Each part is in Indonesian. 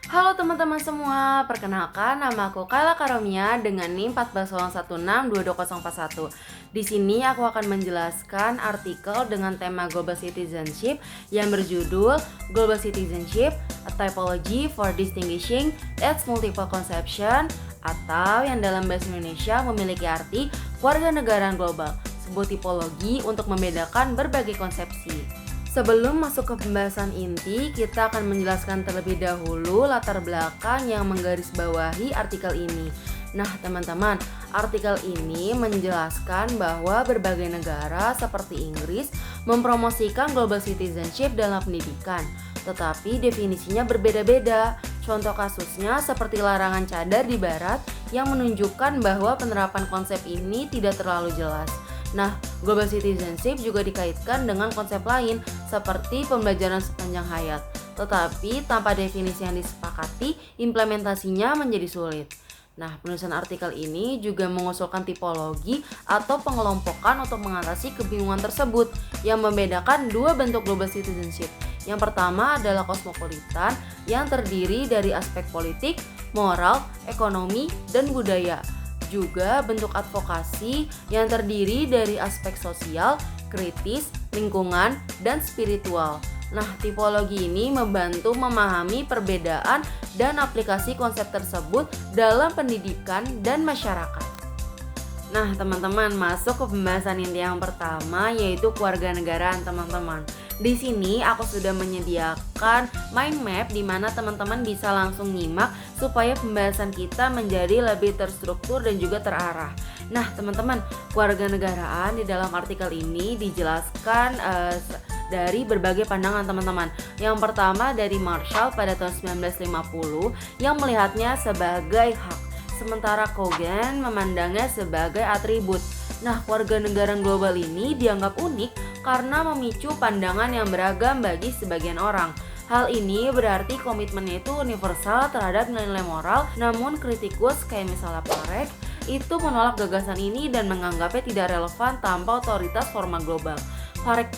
Halo teman-teman semua, perkenalkan nama aku Kayla Karomia dengan NIM 14016224041. Di sini aku akan menjelaskan artikel dengan tema Global Citizenship yang berjudul Global Citizenship, a Typology for Distinguishing its Multiple Conception, atau yang dalam bahasa Indonesia memiliki arti kewarganegaraan global, sebuah tipologi untuk membedakan berbagai konsepsi. Sebelum masuk ke pembahasan inti, kita akan menjelaskan terlebih dahulu latar belakang yang menggarisbawahi artikel ini. Nah, teman-teman, artikel ini menjelaskan bahwa berbagai negara seperti Inggris mempromosikan global citizenship dalam pendidikan, tetapi definisinya berbeda-beda. Contoh kasusnya seperti larangan cadar di barat yang menunjukkan bahwa penerapan konsep ini tidak terlalu jelas. Nah, global citizenship juga dikaitkan dengan konsep lain seperti pembelajaran sepanjang hayat. Tetapi tanpa definisi yang disepakati, implementasinya menjadi sulit. Nah, penulisan artikel ini juga mengusulkan tipologi atau pengelompokan untuk mengatasi kebingungan tersebut yang membedakan dua bentuk global citizenship. Yang pertama adalah kosmopolitan yang terdiri dari aspek politik, moral, ekonomi, dan budaya. Juga bentuk advokasi yang terdiri dari aspek sosial, kritis, lingkungan, dan spiritual. Nah, tipologi ini membantu memahami perbedaan dan aplikasi konsep tersebut dalam pendidikan dan masyarakat. Nah, teman-teman, masuk ke pembahasan inti yang pertama, yaitu kewarganegaraan, teman-teman. Di sini aku sudah menyediakan mind map di mana teman-teman bisa langsung nyimak supaya pembahasan kita menjadi lebih terstruktur dan juga terarah. Nah, teman-teman, kewarganegaraan di dalam artikel ini dijelaskan dari berbagai pandangan teman-teman. Yang pertama dari Marshall pada tahun 1950 yang melihatnya sebagai hak, sementara Kogan memandangnya sebagai atribut. Nah, kewarganegaraan global ini dianggap unik karena memicu pandangan yang beragam bagi sebagian orang. Hal ini berarti komitmennya itu universal terhadap nilai-nilai moral, namun kritikus kayak misalnya Parek itu menolak gagasan ini dan menganggapnya tidak relevan tanpa otoritas formal global.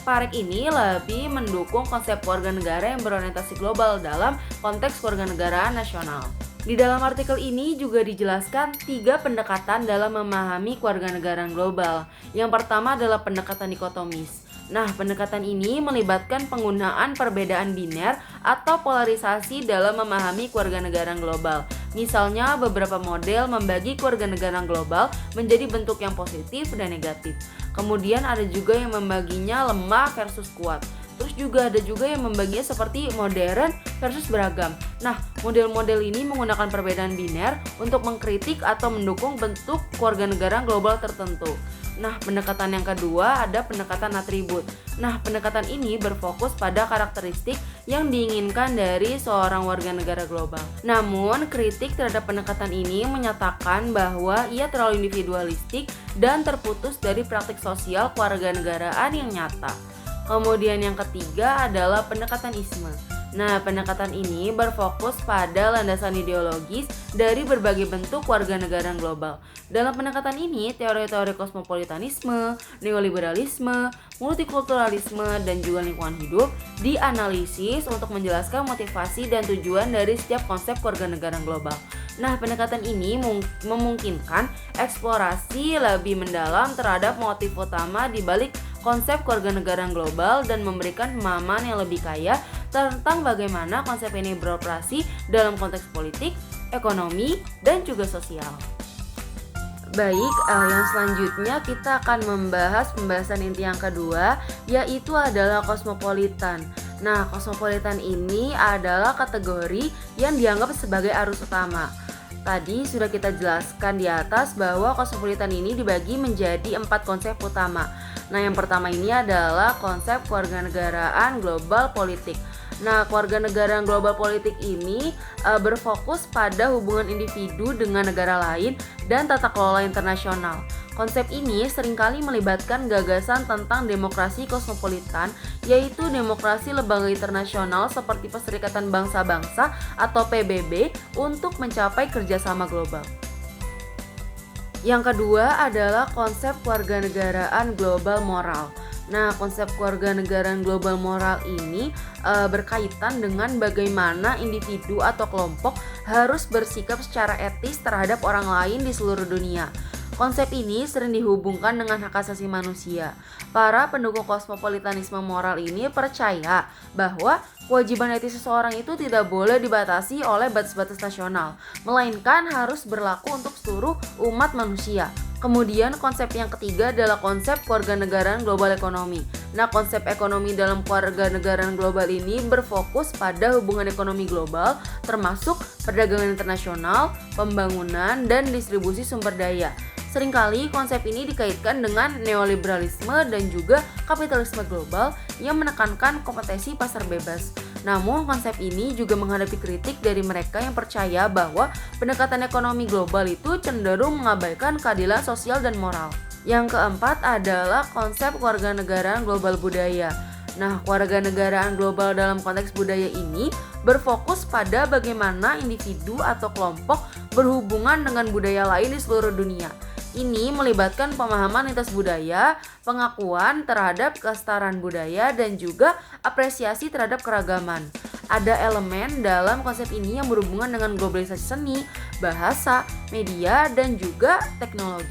Parek ini lebih mendukung konsep warganegara yang berorientasi global dalam konteks kewarganegaraan nasional. Di dalam artikel ini juga dijelaskan 3 pendekatan dalam memahami kewarganegaraan global. Yang pertama adalah pendekatan dikotomis. Nah, pendekatan ini melibatkan penggunaan perbedaan biner atau polarisasi dalam memahami kewarganegaraan global. Misalnya, beberapa model membagi kewarganegaraan global menjadi bentuk yang positif dan negatif. Kemudian ada juga yang membaginya lemah versus kuat. Terus juga ada juga yang membaginya seperti modern versus beragam. Nah, model-model ini menggunakan perbedaan biner untuk mengkritik atau mendukung bentuk kewarganegaraan global tertentu. Nah, pendekatan yang kedua ada pendekatan atribut. Nah, pendekatan ini berfokus pada karakteristik yang diinginkan dari seorang warga negara global. Namun, kritik terhadap pendekatan ini menyatakan bahwa ia terlalu individualistik dan terputus dari praktik sosial kewarganegaraan yang nyata. Kemudian yang ketiga adalah pendekatan isme. Nah, pendekatan ini berfokus pada landasan ideologis dari berbagai bentuk warganegaraan global. Dalam pendekatan ini, teori-teori kosmopolitanisme, neoliberalisme, multikulturalisme, dan juga lingkungan hidup dianalisis untuk menjelaskan motivasi dan tujuan dari setiap konsep kewarganegaraan global. Nah, pendekatan ini memungkinkan eksplorasi lebih mendalam terhadap motif utama di balik konsep kewarganegaraan global dan memberikan pemahaman yang lebih kaya tentang bagaimana konsep ini beroperasi dalam konteks politik, ekonomi, dan juga sosial. Baik, yang selanjutnya kita akan membahas pembahasan inti yang kedua, yaitu adalah kosmopolitan. Nah, kosmopolitan ini adalah kategori yang dianggap sebagai arus utama. Tadi sudah kita jelaskan di atas bahwa kosmopolitan ini dibagi menjadi 4 konsep utama. Nah, yang pertama ini adalah konsep kewarganegaraan global politik. Nah, kewarganegaraan global politik ini berfokus pada hubungan individu dengan negara lain dan tata kelola internasional. Konsep ini seringkali melibatkan gagasan tentang demokrasi kosmopolitan, yaitu demokrasi lembaga internasional seperti Perserikatan Bangsa-Bangsa atau PBB untuk mencapai kerjasama global. Yang kedua adalah konsep kewarganegaraan global moral. Nah, konsep kewarganegaraan global moral ini berkaitan dengan bagaimana individu atau kelompok harus bersikap secara etis terhadap orang lain di seluruh dunia. Konsep ini sering dihubungkan dengan hak asasi manusia. Para pendukung kosmopolitanisme moral ini percaya bahwa kewajiban etis seseorang itu tidak boleh dibatasi oleh batas-batas nasional, melainkan harus berlaku untuk seluruh umat manusia. Kemudian konsep yang ketiga adalah konsep kewarganegaraan global ekonomi. Nah, konsep ekonomi dalam kewarganegaraan global ini berfokus pada hubungan ekonomi global, termasuk perdagangan internasional, pembangunan, dan distribusi sumber daya. Seringkali konsep ini dikaitkan dengan neoliberalisme dan juga kapitalisme global yang menekankan kompetensi pasar bebas. Namun konsep ini juga menghadapi kritik dari mereka yang percaya bahwa pendekatan ekonomi global itu cenderung mengabaikan keadilan sosial dan moral. Yang keempat adalah konsep kewarganegaraan global budaya. Nah, kewarganegaraan global dalam konteks budaya ini berfokus pada bagaimana individu atau kelompok berhubungan dengan budaya lain di seluruh dunia. Ini melibatkan pemahaman lintas budaya, pengakuan terhadap kesetaraan budaya, dan juga apresiasi terhadap keragaman. Ada elemen dalam konsep ini yang berhubungan dengan globalisasi seni, bahasa, media, dan juga teknologi.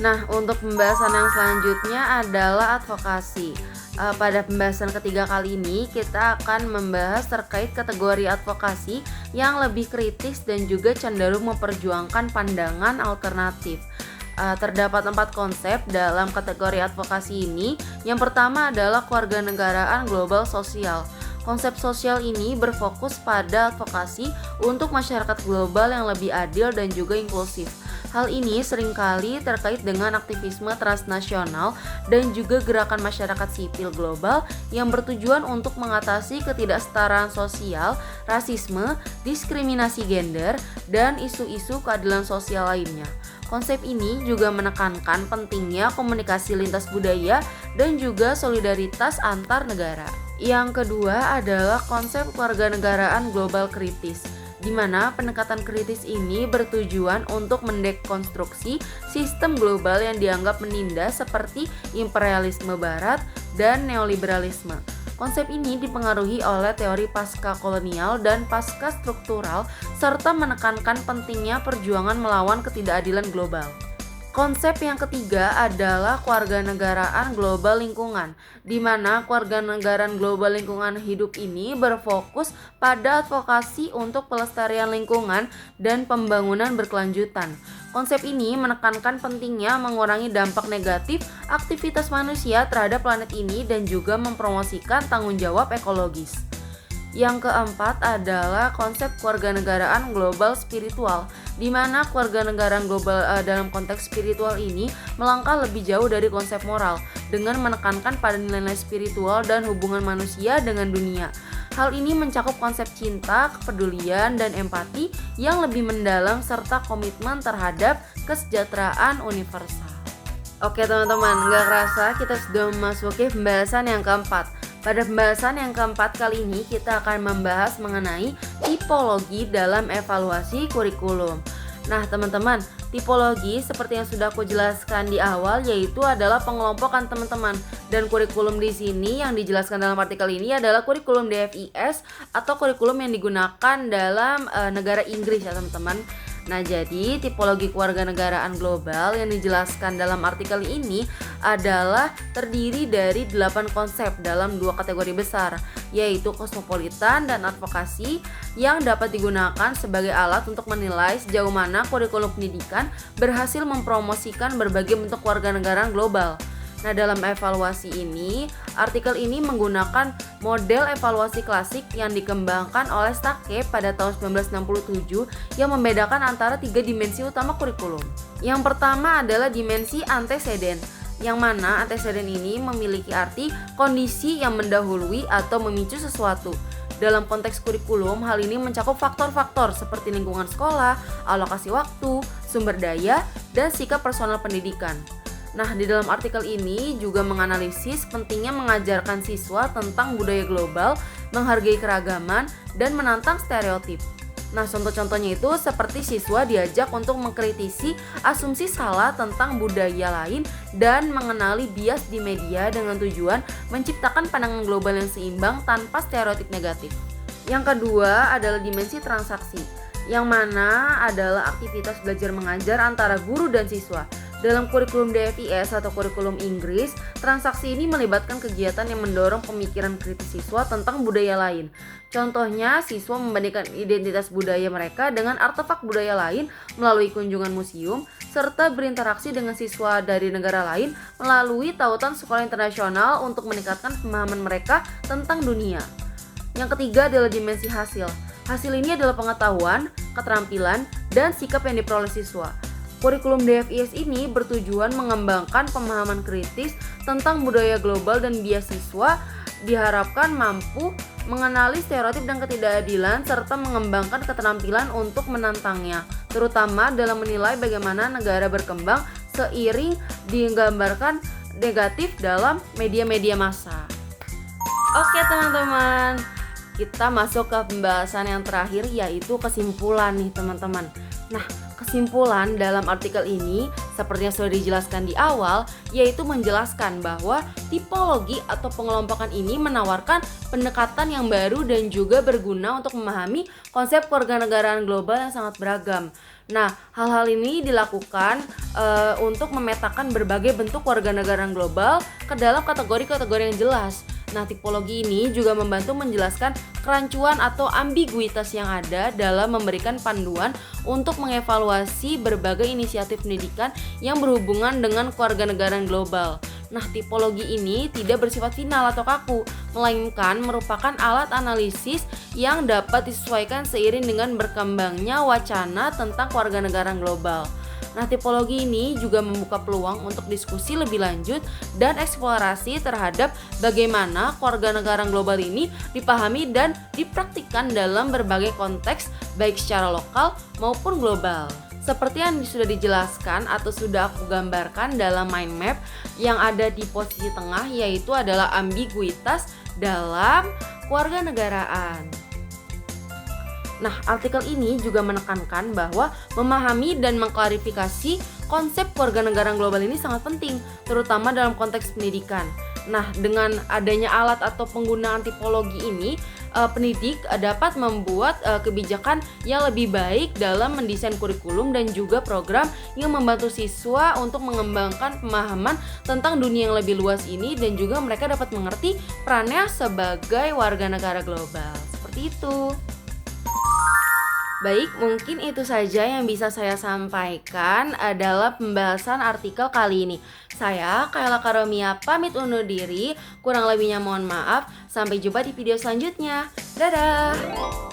Nah, untuk pembahasan yang selanjutnya adalah advokasi. Pada pembahasan ketiga kali ini kita akan membahas terkait kategori advokasi yang lebih kritis dan juga cenderung memperjuangkan pandangan alternatif. Terdapat 4 konsep dalam kategori advokasi ini. Yang pertama adalah kewarganegaraan global sosial. Konsep sosial ini berfokus pada advokasi untuk masyarakat global yang lebih adil dan juga inklusif. Hal ini seringkali terkait dengan aktivisme transnasional dan juga gerakan masyarakat sipil global yang bertujuan untuk mengatasi ketidaksetaraan sosial, rasisme, diskriminasi gender, dan isu-isu keadilan sosial lainnya. Konsep ini juga menekankan pentingnya komunikasi lintas budaya dan juga solidaritas antar negara. Yang kedua adalah konsep kewarganegaraan global kritis, di mana pendekatan kritis ini bertujuan untuk mendekonstruksi sistem global yang dianggap menindas seperti imperialisme barat dan neoliberalisme. Konsep ini dipengaruhi oleh teori pasca kolonial dan pasca struktural serta menekankan pentingnya perjuangan melawan ketidakadilan global. Konsep yang ketiga adalah kewarganegaraan global lingkungan, di mana kewarganegaraan global lingkungan hidup ini berfokus pada advokasi untuk pelestarian lingkungan dan pembangunan berkelanjutan. Konsep ini menekankan pentingnya mengurangi dampak negatif aktivitas manusia terhadap planet ini dan juga mempromosikan tanggung jawab ekologis. Yang keempat adalah konsep kewarganegaraan global spiritual, di mana kewarganegaraan global dalam konteks spiritual ini melangkah lebih jauh dari konsep moral dengan menekankan pada nilai-nilai spiritual dan hubungan manusia dengan dunia. Hal ini mencakup konsep cinta, kepedulian, dan empati yang lebih mendalam serta komitmen terhadap kesejahteraan universal. Oke teman-teman, nggak kerasa kita sudah memasuki pembahasan yang keempat. Pada pembahasan yang keempat kali ini kita akan membahas mengenai tipologi dalam evaluasi kurikulum. Nah teman-teman, tipologi seperti yang sudah aku jelaskan di awal yaitu adalah pengelompokan teman-teman. Dan kurikulum di sini yang dijelaskan dalam artikel ini adalah kurikulum DFIS atau kurikulum yang digunakan dalam negara Inggris ya teman-teman. Nah, jadi tipologi kewarganegaraan global yang dijelaskan dalam artikel ini adalah terdiri dari 8 konsep dalam 2 kategori besar, yaitu kosmopolitan dan advokasi yang dapat digunakan sebagai alat untuk menilai sejauh mana kurikulum pendidikan berhasil mempromosikan berbagai bentuk kewarganegaraan global. Nah, dalam evaluasi ini, artikel ini menggunakan model evaluasi klasik yang dikembangkan oleh Stake pada tahun 1967 yang membedakan antara 3 dimensi utama kurikulum. Yang pertama adalah dimensi anteseden, yang mana anteseden ini memiliki arti kondisi yang mendahului atau memicu sesuatu. Dalam konteks kurikulum, hal ini mencakup faktor-faktor seperti lingkungan sekolah, alokasi waktu, sumber daya, dan sikap personal pendidikan. Nah, di dalam artikel ini juga menganalisis pentingnya mengajarkan siswa tentang budaya global, menghargai keragaman, dan menantang stereotip. Nah, contoh-contohnya itu seperti siswa diajak untuk mengkritisi asumsi salah tentang budaya lain dan mengenali bias di media dengan tujuan menciptakan pandangan global yang seimbang tanpa stereotip negatif. Yang kedua adalah dimensi transaksi, yang mana adalah aktivitas belajar mengajar antara guru dan siswa. Dalam kurikulum DFIS atau kurikulum Inggris, transaksi ini melibatkan kegiatan yang mendorong pemikiran kritis siswa tentang budaya lain. Contohnya, siswa membandingkan identitas budaya mereka dengan artefak budaya lain melalui kunjungan museum, serta berinteraksi dengan siswa dari negara lain melalui tautan sekolah internasional untuk meningkatkan pemahaman mereka tentang dunia. Yang ketiga adalah dimensi hasil. Hasil ini adalah pengetahuan, keterampilan, dan sikap yang diperoleh siswa. Kurikulum DFIS ini bertujuan mengembangkan pemahaman kritis tentang budaya global dan bias siswa, diharapkan mampu mengenali stereotip dan ketidakadilan serta mengembangkan keterampilan untuk menantangnya, terutama dalam menilai bagaimana negara berkembang seiring digambarkan negatif dalam media-media massa. Oke teman-teman, kita masuk ke pembahasan yang terakhir, yaitu kesimpulan nih teman-teman. Nah, kesimpulan dalam artikel ini seperti yang sudah dijelaskan di awal, yaitu menjelaskan bahwa tipologi atau pengelompokan ini menawarkan pendekatan yang baru dan juga berguna untuk memahami konsep kewarganegaraan global yang sangat beragam. Nah, hal-hal ini dilakukan untuk memetakan berbagai bentuk kewarganegaraan global ke dalam kategori-kategori yang jelas. Nah, tipologi ini juga membantu menjelaskan kerancuan atau ambiguitas yang ada dalam memberikan panduan untuk mengevaluasi berbagai inisiatif pendidikan yang berhubungan dengan kewarganegaraan global. Nah, tipologi ini tidak bersifat final atau kaku, melainkan merupakan alat analisis yang dapat disesuaikan seiring dengan berkembangnya wacana tentang kewarganegaraan global. Nah, tipologi ini juga membuka peluang untuk diskusi lebih lanjut dan eksplorasi terhadap bagaimana kewarganegaraan global ini dipahami dan dipraktikkan dalam berbagai konteks, baik secara lokal maupun global. Seperti yang sudah dijelaskan atau sudah aku gambarkan dalam mind map yang ada di posisi tengah, yaitu adalah ambiguitas dalam kewarganegaraan. Nah, artikel ini juga menekankan bahwa memahami dan mengklarifikasi konsep kewarganegaraan global ini sangat penting, terutama dalam konteks pendidikan. Nah, dengan adanya alat atau penggunaan tipologi ini, pendidik dapat membuat kebijakan yang lebih baik dalam mendesain kurikulum dan juga program yang membantu siswa untuk mengembangkan pemahaman tentang dunia yang lebih luas ini, dan juga mereka dapat mengerti perannya sebagai warga negara global. Seperti itu. Baik, mungkin itu saja yang bisa saya sampaikan adalah pembahasan artikel kali ini. Saya, Kayla Karomia, pamit undur diri. Kurang lebihnya mohon maaf. Sampai jumpa di video selanjutnya. Dadah!